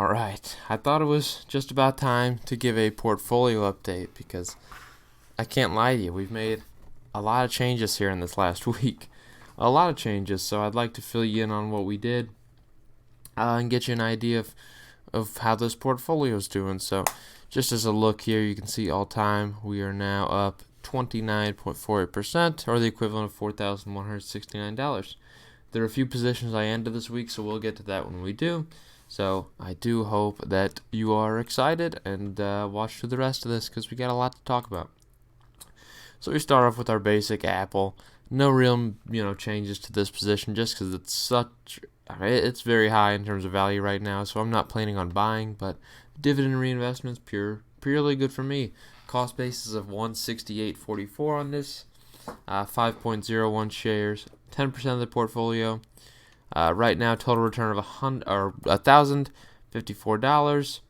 Alright, I thought it was just about time to give a portfolio update because I can't lie to you, we've made a lot of changes here in this last week. A lot of changes, so I'd like to fill you in on what we did and get you an idea of how this portfolio is doing. So just as a look here, you can see all time we are now up 29.48%, or the equivalent of $4,169. There are a few positions I ended this week, so we'll get to that when we do. So I do hope that you are excited and watch through the rest of this because we got a lot to talk about. So we start off with our basic Apple. No real changes to this position just because it's very high in terms of value right now. So I'm not planning on buying, but dividend reinvestments purely good for me. Cost basis of 168.44 on this. 5.01 shares, 10% of the portfolio. Right now, total return of $1,054,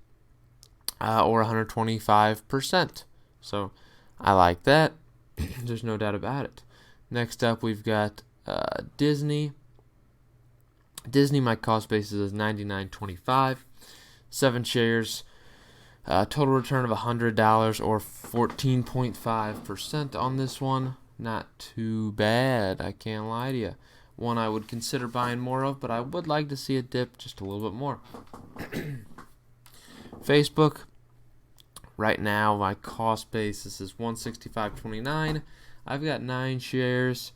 or 125%. So I like that. There's no doubt about it. Next up, we've got Disney. Disney, my cost basis is $99.25. 7 shares. Total return of $100, or 14.5% on this one. Not too bad, I can't lie to you. One I would consider buying more of, but I would like to see it dip just a little bit more. Facebook, right now my cost basis is $165.29. I've got 9 shares.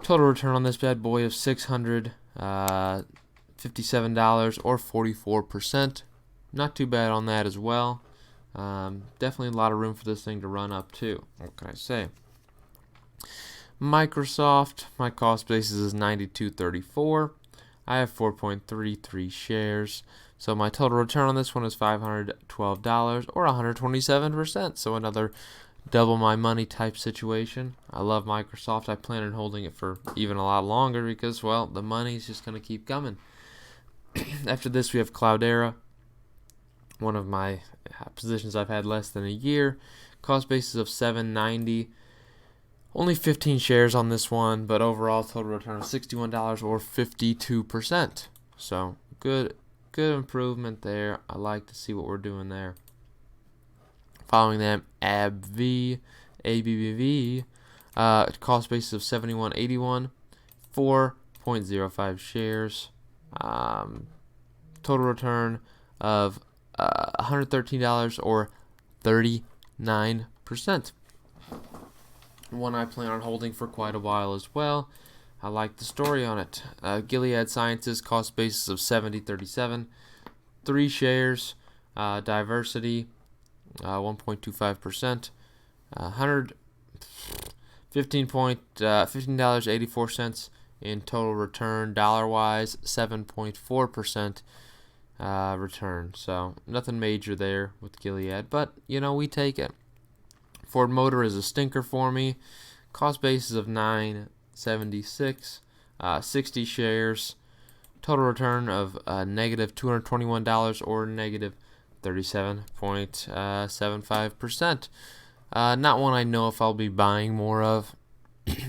Total return on this bad boy of $657, or 44%. Not too bad on that as well. Definitely a lot of room for this thing to run up too. What can I say? Microsoft, my cost basis is $92.34. I have 4.33 shares. So my total return on this one is $512, or 127%. So another double my money type situation. I love Microsoft. I plan on holding it for even a lot longer because, well, the money's just going to keep coming. After this, we have Cloudera, one of my positions I've had less than a year. Cost basis of $790. Only 15 shares on this one, but overall total return of $61, or 52%. So good improvement there. I like to see what we're doing there. Following them, ABV, cost basis of $71.81, 4.05 shares. Total return of $113, or 39%. One I plan on holding for quite a while as well. I like the story on it. Gilead Sciences, cost basis of $70.37, 3 shares. Diversity, 1.25%, $15.84 in total return. Dollar-wise, 7.4% return. So nothing major there with Gilead, but we take it. Ford Motor is a stinker for me. Cost basis of $9.76, 60 shares. Total return of negative $221, or negative 37.75%. Not one I know if I'll be buying more of.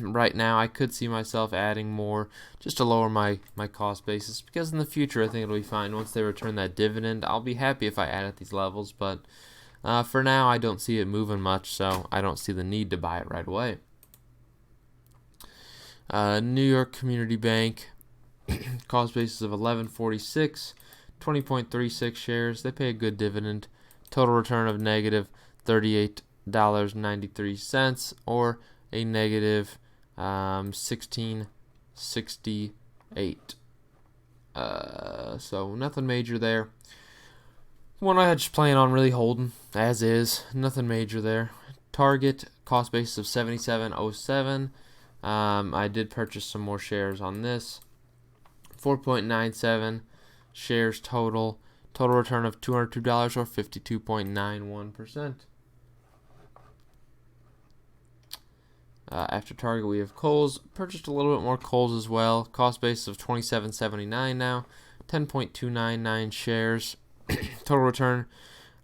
Right now, I could see myself adding more just to lower my cost basis, because in the future I think it'll be fine. Once they return that dividend, I'll be happy if I add at these levels, but for now, I don't see it moving much, so I don't see the need to buy it right away. New York Community Bank, cost basis of $11.46, 20.36 shares. They pay a good dividend. Total return of negative $38.93, or a negative 16.68. So nothing major there. One I had just plan on really holding as is. Nothing major there. Target, cost basis of $77.07. I did purchase some more shares on this. 4.97 shares total. Total return of $202, or 52.91%. After Target, we have Kohl's. Purchased a little bit more Kohl's as well. Cost basis of $27.79 now. 10.299 shares. Total return,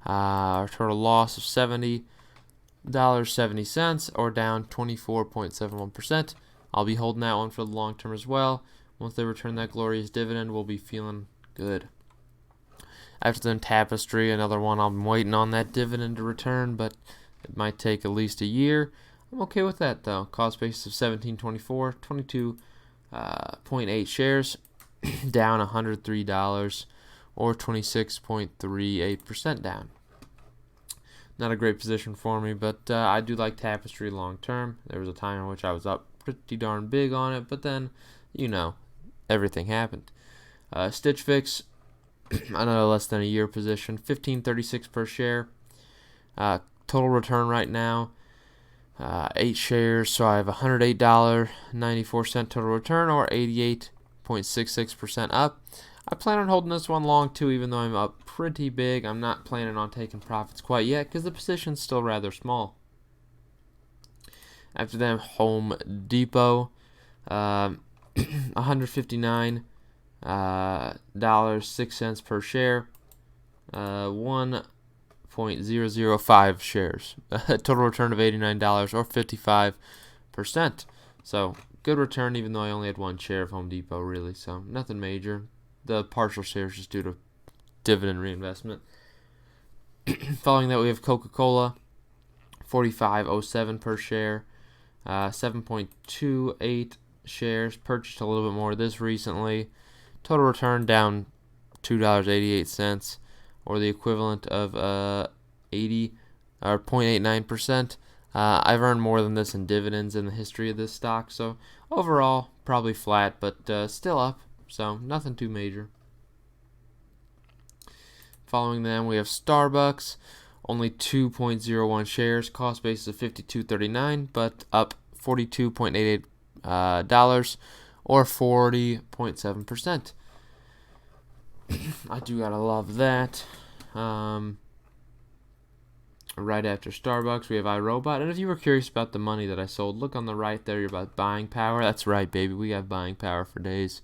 or total loss of $70.70, or down 24.71%. I'll be holding that one for the long term as well. Once they return that glorious dividend, we'll be feeling good. After then, Tapestry, another one. I'm waiting on that dividend to return, but it might take at least a year. I'm okay with that though. Cost basis of 17.24, 22.8 shares, down $103 or 26.38% down. Not a great position for me, but I do like Tapestry long term. There was a time in which I was up pretty darn big on it, but then, everything happened. Stitch Fix, another less than a year position, 15.36 per share. Total return right now, 8 shares, so I have $108.94 total return, or 88.66% up. I plan on holding this one long too, even though I'm up pretty big. I'm not planning on taking profits quite yet because the position's still rather small. After that, Home Depot, $159.06 per share, 1.005 shares, total return of $89 or 55%. So good return, even though I only had one share of Home Depot, really. So nothing major. The partial shares just due to dividend reinvestment. Following that, we have Coca-Cola, $45.07 per share, 7.28 shares. Purchased a little bit more of this recently. Total return down $2.88, or the equivalent of 80 or 0.89%. I've earned more than this in dividends in the history of this stock, so overall probably flat, but still up. So nothing too major. Following them, we have Starbucks, only 2.01 shares, cost basis of $52.39, but up $42.88 or 40.7%. I do gotta love that. Right after Starbucks, we have iRobot. And if you were curious about the money that I sold, look on the right there. You're about buying power. That's right, baby. We got buying power for days.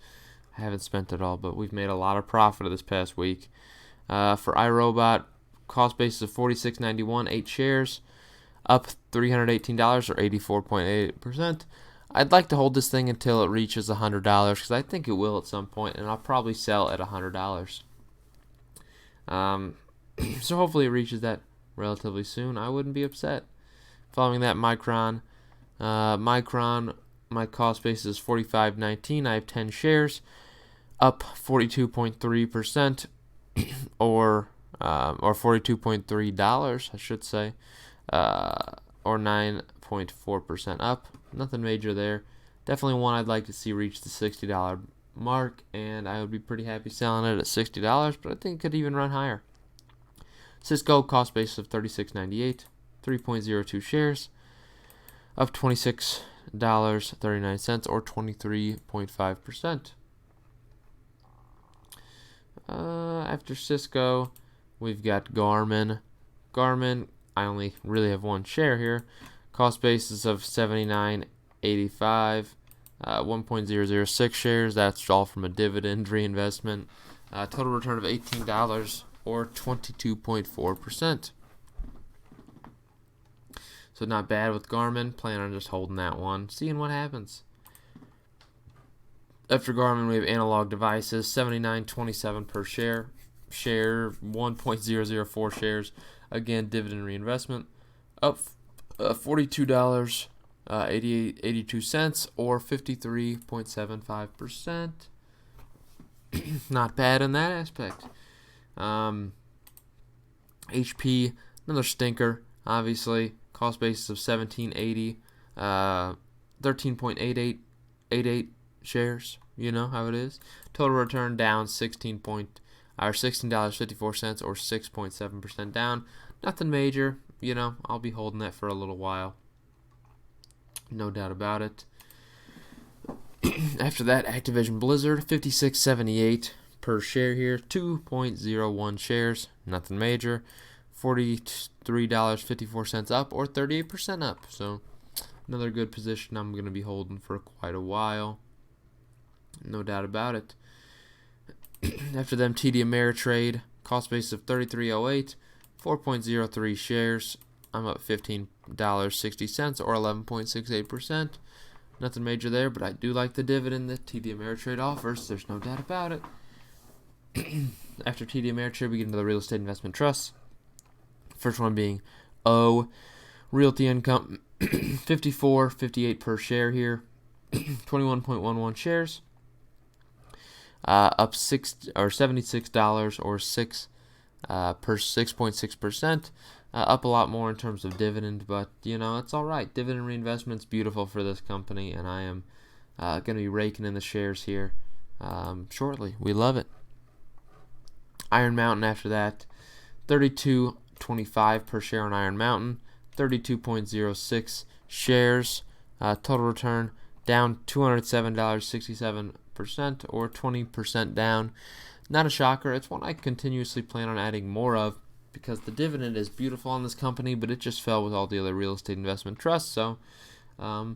I haven't spent it all, but we've made a lot of profit this past week. For iRobot, cost basis of $46.91, 8 shares, up $318 or 84.8%. I'd like to hold this thing until it reaches $100 because I think it will at some point, and I'll probably sell at $100. So hopefully it reaches that relatively soon. I wouldn't be upset. Following that, Micron. My cost basis is $45.19. I have 10 shares, up 42.3%, or $42.3, I should say, or 9.4% up. Nothing major there. Definitely one I'd like to see reach the $60 mark, and I would be pretty happy selling it at $60, but I think it could even run higher. Cisco, cost basis of $36.98, 3.02 shares, up $26.39 or 23.5%. After Cisco, we've got Garmin. Garmin, I only really have one share here. Cost basis of $79.85, 1.006 shares. That's all from a dividend reinvestment. Total return of $18 or 22.4%. So not bad with Garmin. Plan on just holding that one, seeing what happens. After Garmin, we have Analog Devices, $79.27 per share. 1.004 shares. Again, dividend reinvestment. Up $42.82 or 53.75%. Not bad in that aspect. HP, another stinker, obviously. Cost basis of $17.80, 13.8888 shares. You know how it is. Total return down $16.54 or 6.7% down. Nothing major. I'll be holding that for a little while. No doubt about it. After that, Activision Blizzard, $56.78 per share here, 2.01 shares, nothing major, $43.54 up or 38% up. So another good position I'm going to be holding for quite a while. No doubt about it. After them, TD Ameritrade, cost basis of $33.08, 4.03 shares. I'm up $15.60 or 11.68%. Nothing major there, but I do like the dividend that TD Ameritrade offers. There's no doubt about it. After TD Ameritrade, we get into the real estate investment trusts. First one being O Realty Income, 54.58 per share here, 21.11 shares, up $76 or 6.6%. Up a lot more in terms of dividend, but it's all right. Dividend reinvestment's beautiful for this company, and I am going to be raking in the shares here shortly. We love it. Iron Mountain after that, $32.25 per share on Iron Mountain, 32.06 shares. Total return down $207.67% or 20% down. Not a shocker. It's one I continuously plan on adding more of because the dividend is beautiful on this company, but it just fell with all the other real estate investment trusts. So I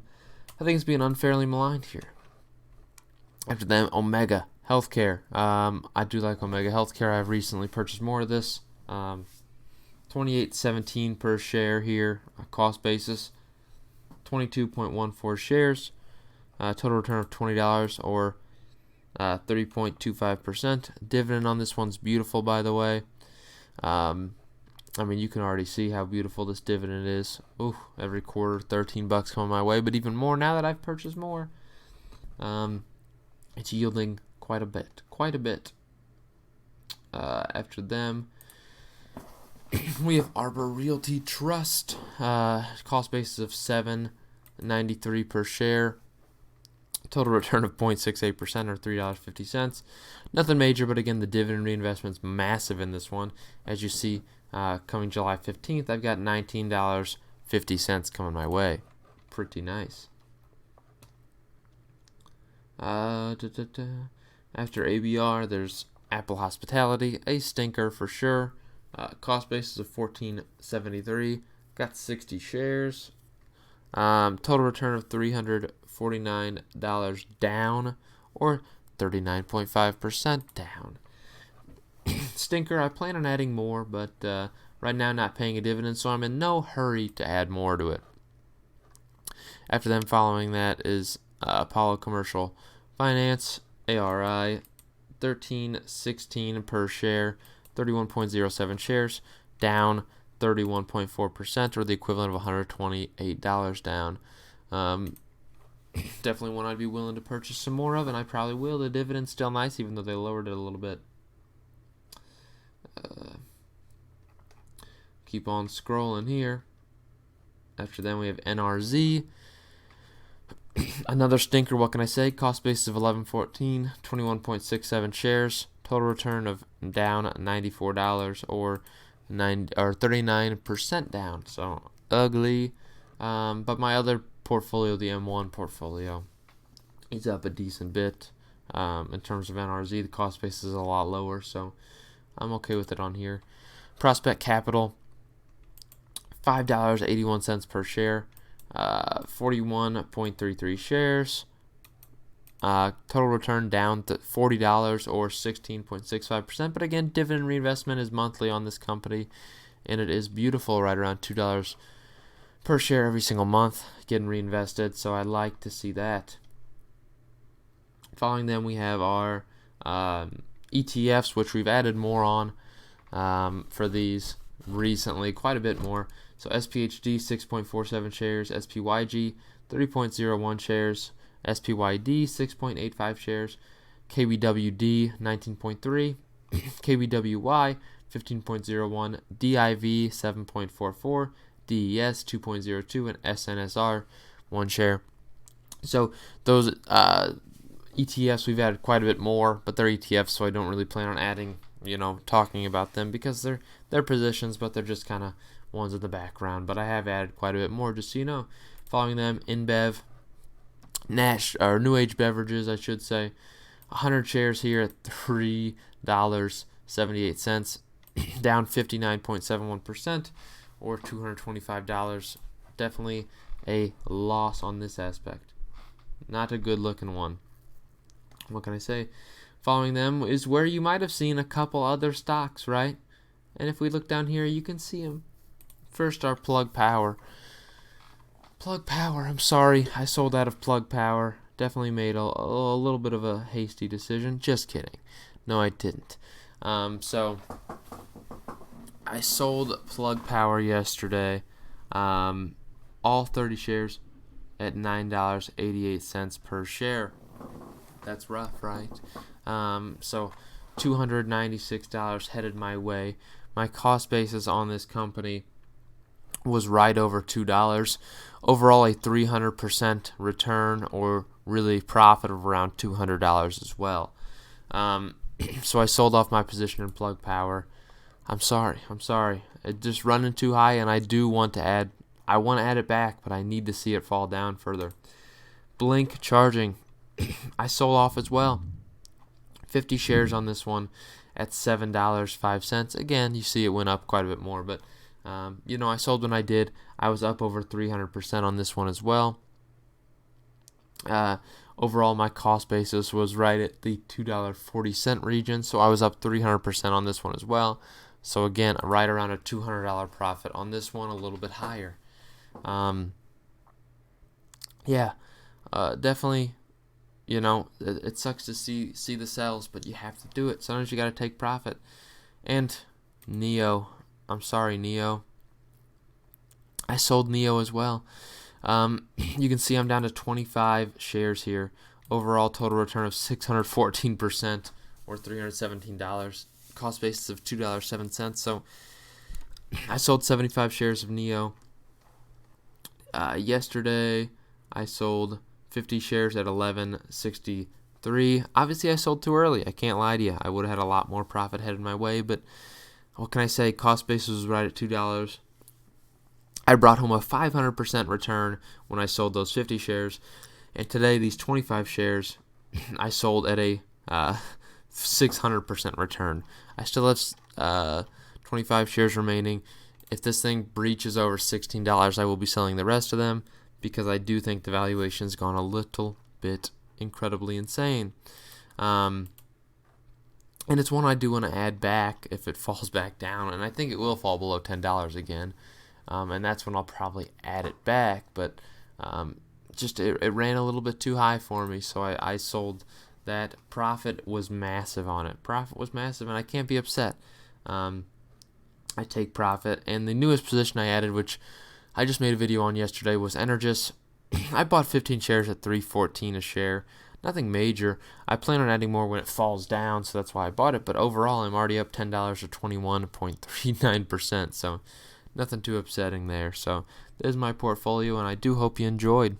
think it's being unfairly maligned here. After them, Omega Healthcare. I do like Omega Healthcare. I've recently purchased more of this. $28.17 per share here, cost basis. 22.14 shares. Total return of $20 or 30.25%. Dividend on this one's beautiful, by the way. You can already see how beautiful this dividend is. Ooh, every quarter, $13 coming my way, but even more now that I've purchased more. It's yielding quite a bit. After them, we have Arbor Realty Trust. Cost basis of $7.93 per share. Total return of 0.68% or $3.50. Nothing major, but again, the dividend reinvestment's massive in this one. As you see, coming July 15th, I've got $19.50 coming my way. Pretty nice. After ABR, there's Apple Hospitality, a stinker for sure. Cost basis of $14.73. Got 60 shares. Total return of $349 down or 39.5% down. Stinker, I plan on adding more, but right now not paying a dividend, so I'm in no hurry to add more to it. After them, following that is Apollo Commercial Finance, ARI, $13.16 per share, 31.07 shares, down 31.4% or the equivalent of $128 down. Definitely one I'd be willing to purchase some more of, and I probably will. The dividend's still nice, even though they lowered it a little bit. Keep on scrolling here. After then, we have NRZ. Another stinker, what can I say? Cost basis of $11.14, 21.67 shares. Total return of down $94 or 39% down. So ugly. But my other portfolio, the M1 portfolio, is up a decent bit. In terms of NRZ, the cost basis is a lot lower, so I'm okay with it on here. Prospect Capital, $5.81 per share, 41.33 shares. Total return down to $40 or 16.65%. But again, dividend reinvestment is monthly on this company, and it is beautiful, right around $2 per share every single month getting reinvested. So I like to see that. Following them, we have our ETFs, which we've added more on for these recently, quite a bit more. So SPHD 6.47 shares, SPYG 3.01 shares, SPYD 6.85 shares, KBWD 19.3, KBWY 15.01, DIV 7.44, DES 2.02, and SNSR 1 share. So those ETFs, we've added quite a bit more, but they're ETFs, so I don't really plan on adding, talking about them because they're positions, but they're just kind of ones in the background. But I have added quite a bit more, just so you know. Following them, InBev, New Age Beverages, I should say, 100 shares here at $3.78, down 59.71% or $225. Definitely a loss on this aspect. Not a good looking one. What can I say? Following them is where you might have seen a couple other stocks, right? And if we look down here, you can see them. First, our Plug Power. Plug Power, I'm sorry. I sold out of Plug Power. Definitely made a little bit of a hasty decision. Just kidding. No, I didn't. So I sold Plug Power yesterday, all 30 shares at $9.88 per share. That's rough, right? So $296 headed my way. My cost basis on this company was right over $2. Overall, a 300% return, or really profit of around $200 as well. So I sold off my position in Plug Power. I'm sorry. It's just running too high, and I want to add it back, but I need to see it fall down further. Blink Charging, I sold off as well. 50 shares on this one at $7.05. Again, you see it went up quite a bit more, but I sold when I did. I was up over 300% on this one as well. Overall, my cost basis was right at the $2.40 region, so I was up 300% on this one as well. So again, right around a $200 profit on this one, a little bit higher. Definitely. It sucks to see the sells, but you have to do it. Sometimes you got to take profit. And Neo, I'm sorry, Neo. I sold Neo as well. You can see I'm down to 25 shares here. Overall total return of 614%, or $317. Cost basis of $2.07. So I sold 75 shares of Neo. Yesterday, I sold 50 shares at $11.63. Obviously, I sold too early. I can't lie to you. I would have had a lot more profit headed my way, but what can I say? Cost basis was right at $2. I brought home a 500% return when I sold those 50 shares, and today these 25 shares I sold at a 600% return. I still have 25 shares remaining. If this thing breaches over $16, I will be selling the rest of them, because I do think the valuation's gone a little bit incredibly insane. And it's one I do want to add back if it falls back down, and I think it will fall below $10 again. And that's when I'll probably add it back, but it ran a little bit too high for me, so I sold that. Profit was massive on it. And I can't be upset. I take profit. And the newest position I added, which I just made a video on yesterday, was Energous. I bought 15 shares at $3.14 a share. Nothing major. I plan on adding more when it falls down, so that's why I bought it. But overall, I'm already up $10 or 21.39%. So nothing too upsetting there. So there's my portfolio, and I do hope you enjoyed.